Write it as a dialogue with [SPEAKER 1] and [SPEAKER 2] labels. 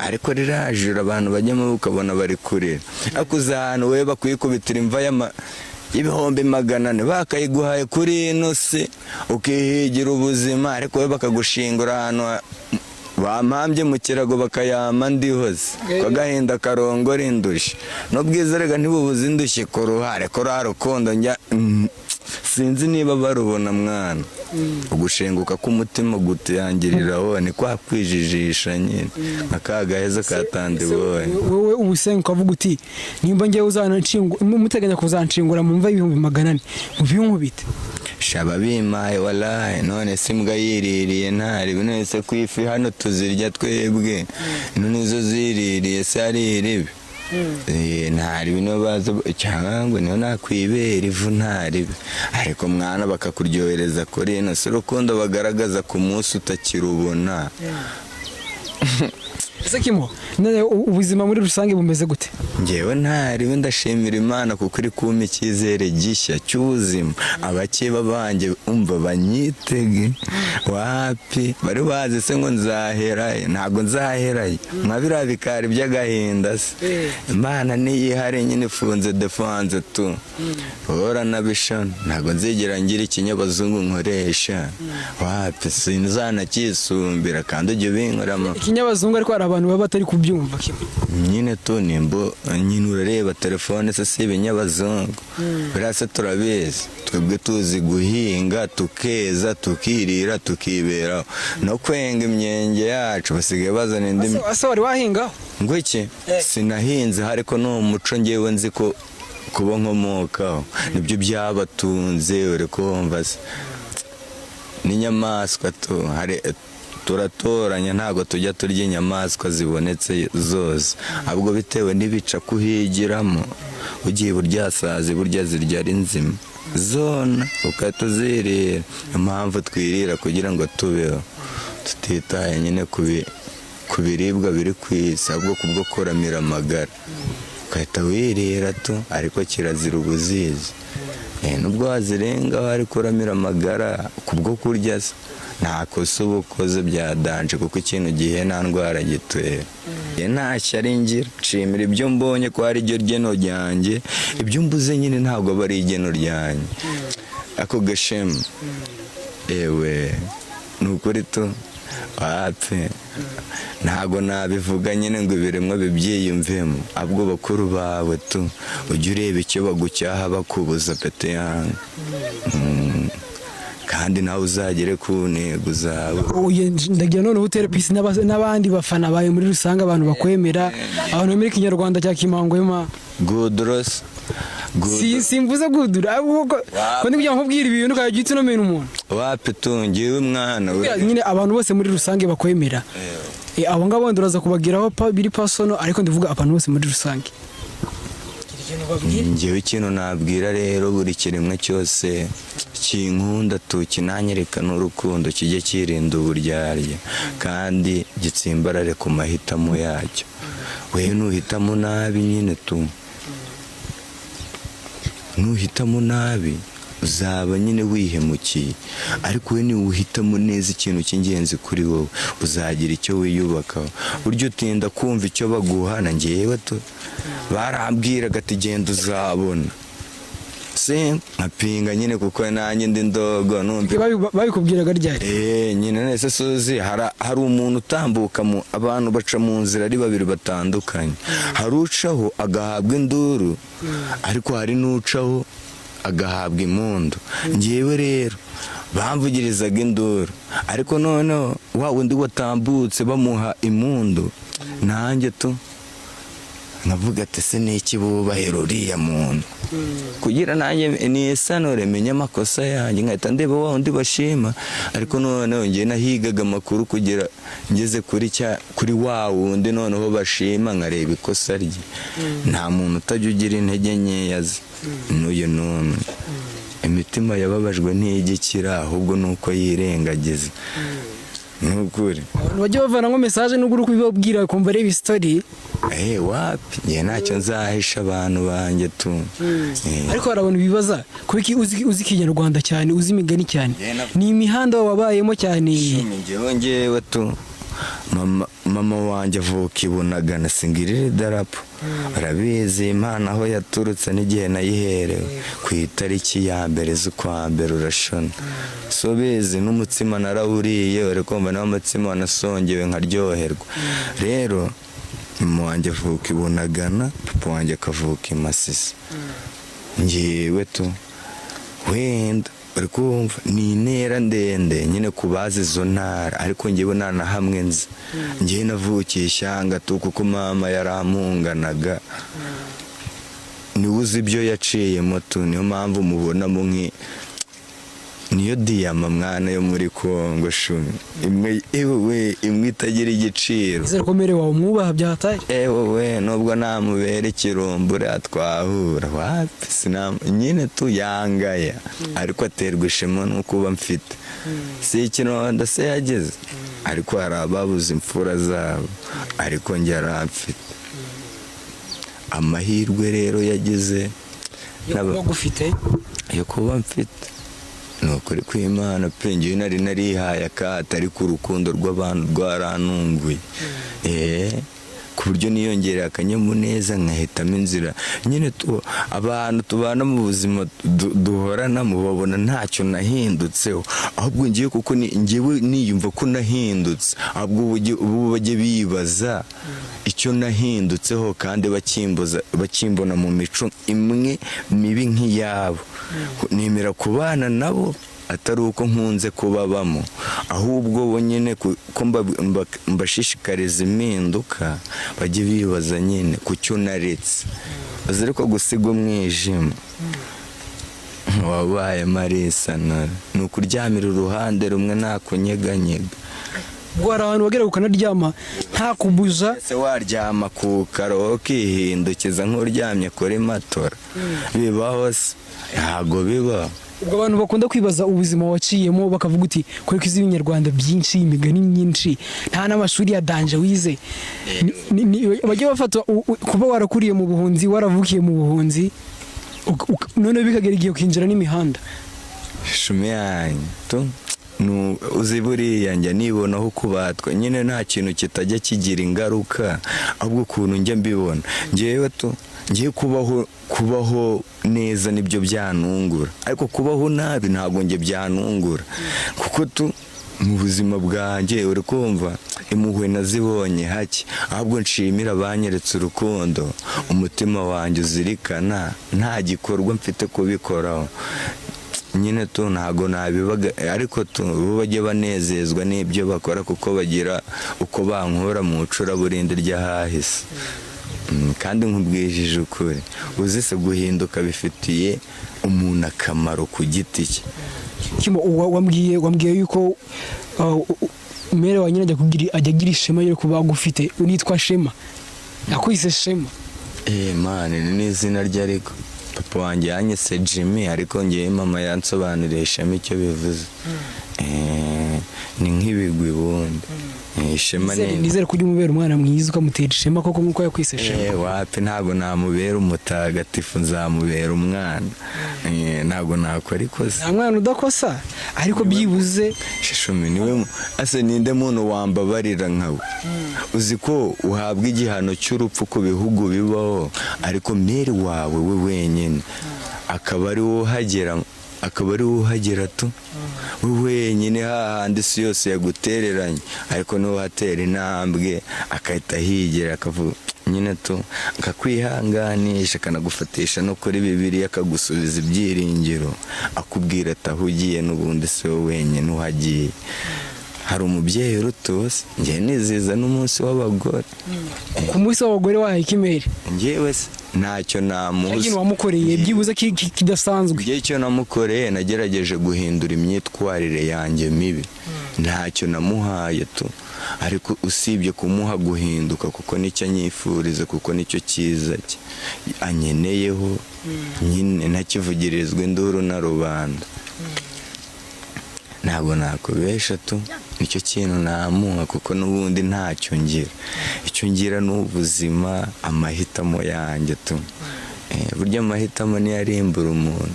[SPEAKER 1] ariko rirajura abantu bajyamo ukabona bari kurira akuzana we bakwikubitira imva y'ibihumbi 400 bakayiguhaye kuri ino se ukihigira ubuzima ariko we bakagushingura ahantu bampambye mu kirago bakayama ndihoze ko gahinda karongora indushyi n'ubwiza rega ntibubuze indushyi ku ruhare ko rukundo njya sinzi niba barubona mwana ugushenguka k'umutima gutiyangirira wone kwa kwijijisha nyine akagaheza katandiboye
[SPEAKER 2] wowe ubusenga ukavuga uti nimba ngiye muteganya kuzanshingura mu mva y'ibihumbi 400 mu binkubite
[SPEAKER 1] shaba bimaye wallahi none simbwa yiririye ntari bino se kwifi hano tuzirya twebwe none zo ziririye se ari iribe ntari bino baza cyangwa niyo nakwibera ivu ntari ariko mwana bakakuryohereza kuri ino se urukundo bagaragaza ku munsi utakirubona
[SPEAKER 2] ese kimo ubuzima muri rusange bumeze gute
[SPEAKER 1] ngewe ntari ndashimira Imana kuko iri kumpa icyizere gishya cy'ubuzima abakeba banjye umva banyitege wapi bari bazi se ngo nzaheraye ntago nzaheraye mwabira bikari by'agahinda se Imana niyihare nyine ifunze defanze tu ora nabishana ntago nzigera ngira ikinyabazungu nkoresha wapi sinzana kisumbira kandi ujye binkoramo
[SPEAKER 2] ikinyabazungu ariko abantu baba batari kubyumva
[SPEAKER 1] nyine to nimbo nyine urareba telefone se si ibinyabazungu birase turabizi twebwe tuzi guhinga tukeza tukirira tukibera no kwenga imyenge yacu basigaye bazana indi
[SPEAKER 2] ase wari wahinga
[SPEAKER 1] ngo iki sinahinze ariko no muco ngewe nzi ko kuba nkomokaho nibyo byabatunze uri kumva se n'inyamaswa to hari turatoranya ntago tujya turya inyamaswa zibonetse zose ahubwo bitewe n'ibica kuhigiramo ugiye buryasazi burya zirya ari nzima zona ukatuzirira impamvu twirira kugira ngo tubeho tutitaye nyine ku biribwa biri ku isi ahubwo kubwo kuramira amagara ukahita wirira tu ariko kirazira ubuzizi nubwo wazirengaho ariko uramira amagara kubwo kurya se nta kosa uba ukoze bya danje kuko ikintu gihe nta ndwara gitera nta shyari ngira nshimira ibyo mbonye ko ari ryo ryeno ryanjye ibyo mbuze nyine ntabwo aba ari igeno ryanjye ako gashema ewe ni ukuri tu wapfe ntago nabivuga nyine ngo ibiremwa bibyiyumvemo ahubwo bakuru bawe tu ujye ureba icyo bagucyaha bakubuza pete yange kandi nawe uzagere ku ntego zawe
[SPEAKER 2] ndagira noneho utere pisi n'abandi bafana bawe muri rusange abantu bakwemera abantu bemera ikinyarwanda cya Kimangwema
[SPEAKER 1] Goodros
[SPEAKER 2] simvuze gudura ahubwo ko ndikugira nkubwira ibintu ukajya uhita unomera umuntu
[SPEAKER 1] wapi tungiwe mwana
[SPEAKER 2] nyine abantu bose muri rusange bakwemera abo ngabo nduraza kubagiraho biri personal ariko ndivuga abantu bose muri rusange
[SPEAKER 1] ngewe ikintu nabwira rero buri kiremwa cyose kinkunda tukinanyereka n'urukundo kijye kirinda uburyarya kandi gitsimbarare ku mahitamo yacyo we nuhitamo nabi nyine tu nuhitamo nabi uzaba nyine wihemukiye ariko we niwuhitamo neza ikintu cy'ingenzi kuri wowe uzagira icyo wiyubakaho buryo utinda kumva icyo baguhana ngewe tu barambwiraga ati genda uzabona se nkapinga nyine kuko nanjye ndi ndogo numva
[SPEAKER 2] babikubwiraga ryari
[SPEAKER 1] nyine nese suzi hari umuntu utambuka mu abantu baca mu nzira ari babiri batandukanye hari ucaho agahabwa induru ariko hari n'ucaho agahabwa impundu ngewe rero bamvugirizaga induru ariko noneho wa wundi watambutse bamuha impundu nanjye tu nkavuga ati se n'iki bubahera uriya muntu kugira nanjye nisanure menye amakosa yanjye nkahita ndeba wa wundi bashima ariko noneho ngiye nahigaga amakuru kugira ngeze kuri wa wundi noneho bashima nkareba ikosa rye nta muntu utajya ugira intege nkeya ze n'uyu n'umwe imitima yababajwe ntigikira ahubwo nuko yirengagiza nukuri
[SPEAKER 2] bajye bavana nko message n'uguru kubibabwira kumva ari story
[SPEAKER 1] wapi ngiye ntacyo nzahisha abantu banjye tu
[SPEAKER 2] ariko hari abantu bibaza kubiki uzi Kinyarwanda cyane uzi imigani cyane ni imihanda wabayemo cyane
[SPEAKER 1] ngewe tu mama wanjye avuka i Bunagana singirira idarapo arabizi Imana aho yaturutse n'igihe nayiherewe ku itariki ya mbere z'ukwa mbere urashona so bizi n'umutsima narawuriye uri kumva nawe umutsima wanasongewe nkaryoherwa rero mama wanjye avuka i Bunagana papa wanjye akavuka i Masisi njyewe tu wenda uri kumva ni intera ndende nyine kubaza izo ntara ariko njyewe nta na hamwe nzi njyewe navukiye ishyanga tu kuko mama yaramunganaga niwe uzi ibyo yaciyemo tu niyo mpamvu mubonamo niyo diyama mwana yo muri Kongo shumi imwe itagira igiciro
[SPEAKER 2] izere ko mere wawe umwubaha byataye
[SPEAKER 1] we nubwo namubera ikirumbure twahura wapi nyine tu yangaya ariko aterwa ishema nuko uba mfite si ikironda se yageze ariko hari ababuze imfura zabo ariko njye aramfite amahirwe rero yagize yo kuba mfite ni ukuri kw'Imana pe njyewe nari narihaye akato ariko urukundo rw'abantu rwaranunguye ku buryo niyongereye akanyamuneza nkahitamo inzira nyine abantu tubana mu buzima duhorana mubabona ntacyo nahindutseho ahubwo ngiye kuko njyewe niyumva ko nahindutse ahubwo ubu bajye bibaza icyo nahindutseho kandi bakimbona mu mico imwe mibi nk'iyabo nemera kubana nabo atari uko nkunze kubabamo ahubwo bo nyine ko mbashishikariza impinduka bajye bibaza nyine ku cyo naretse bazere ko gusiga umwijima wabaye marisanara ni ukuryamira uruhande rumwe nta kunyeganyega
[SPEAKER 2] ubwo hari abantu bagera ukanaryama nta kubuza
[SPEAKER 1] ese waryama ku karo ukihindukiza nk'uryamye kuri matora bibaho se ntabwo biba
[SPEAKER 2] ubwo abantu bakunda kwibaza ubuzima waciyemo bakavuga uti ko izi ibinyarwanda byinshi imigani myinshi nta n'amashuri ya danje wize bajya bafata kuba warakuriye mu buhunzi waravukiye mu buhunzi none bikagera igihe ukinjira n'imihanda
[SPEAKER 1] shumi yanyu uzi buriya njya nibonaho kubatwa nyine nta kintu kitajya kigira ingaruka ahubwo ukuntu njya mbibona ngewe ngiye kubaho neza nibyo byanungura ariko kubaho nabi ntabwo njye byanungura kuko mu buzima bwanjye uri kumva impuhwe nazibonye hake ahubwo nshimira abanyeretse urukundo umutima wanjye uzirikana nta gikorwa mfite kubikoraho nyine ntabwo nabibaga ariko bo bajye banezezwa n'ibyo bakora kuko bagira uko bankura mu icuraburindi ry'ahahise kandi nkubwijije ukuri uzi se guhinduka bifitiye umuntu akamaro ku giti cye wambwiye yuko umere wa nyine ajya agira ishema yo kuba agufite unitwa Shema yakwise Shema mani ni izina rye ariko papa wanjye yanyise Jimmy ariko ngewe mama yansobanuriye ishema icyo bivuze ni nk'ibigwi bundi ishema
[SPEAKER 2] nizere ko ujya umubera umwana mwiza ukamutera ishema koko nk'uko yakwise Shema
[SPEAKER 1] wapi ntabwo namubera umutagatifu nzamubera umwana ntabwo nakora ikosa
[SPEAKER 2] nta mwana udakosa ariko byibuze
[SPEAKER 1] shishumi niwe ase ninde muntu wambabarira nkawe uzi ko uhabwa igihano cy'urupfu ku bihugu bibaho ariko mere wawe we wenyine akaba ari wowe uhagera we wenyine hahandi isi yose yagutereranye ariko n'uhatera intambwe akahita ahigera akavuga nyine akakwihanganisha akanagufatisha no kuri Bibiliya akagusubiza ibyiringiro akubwira ati aho ugiye n'ubundi si wowe wenyine uhagiye hari umubyeyi urutose njye niziza n'umunsi w'abagore
[SPEAKER 2] ku munsi w'abagore wahaye ikimere
[SPEAKER 1] njyewe se ntacyo namuzi
[SPEAKER 2] ikintu wamukoreye byibuze kidasanzwe
[SPEAKER 1] igihe cyo namukoreye nagerageje guhindura imyitwarire yanjye mibi ntacyo namuhaye ariko usibye kumuha guhinduka kuko nicyo anyifuriza kuko nicyo cyiza cye anyeneyeho nyine ntakivugirizwa induru na rubanda ntabwo nakubesha nicyo kintu namuha kuko n'ubundi ntacyo ngira icyo ngira ni ubuzima amahitamo yanjye burya amahitamo niyo arimbura umuntu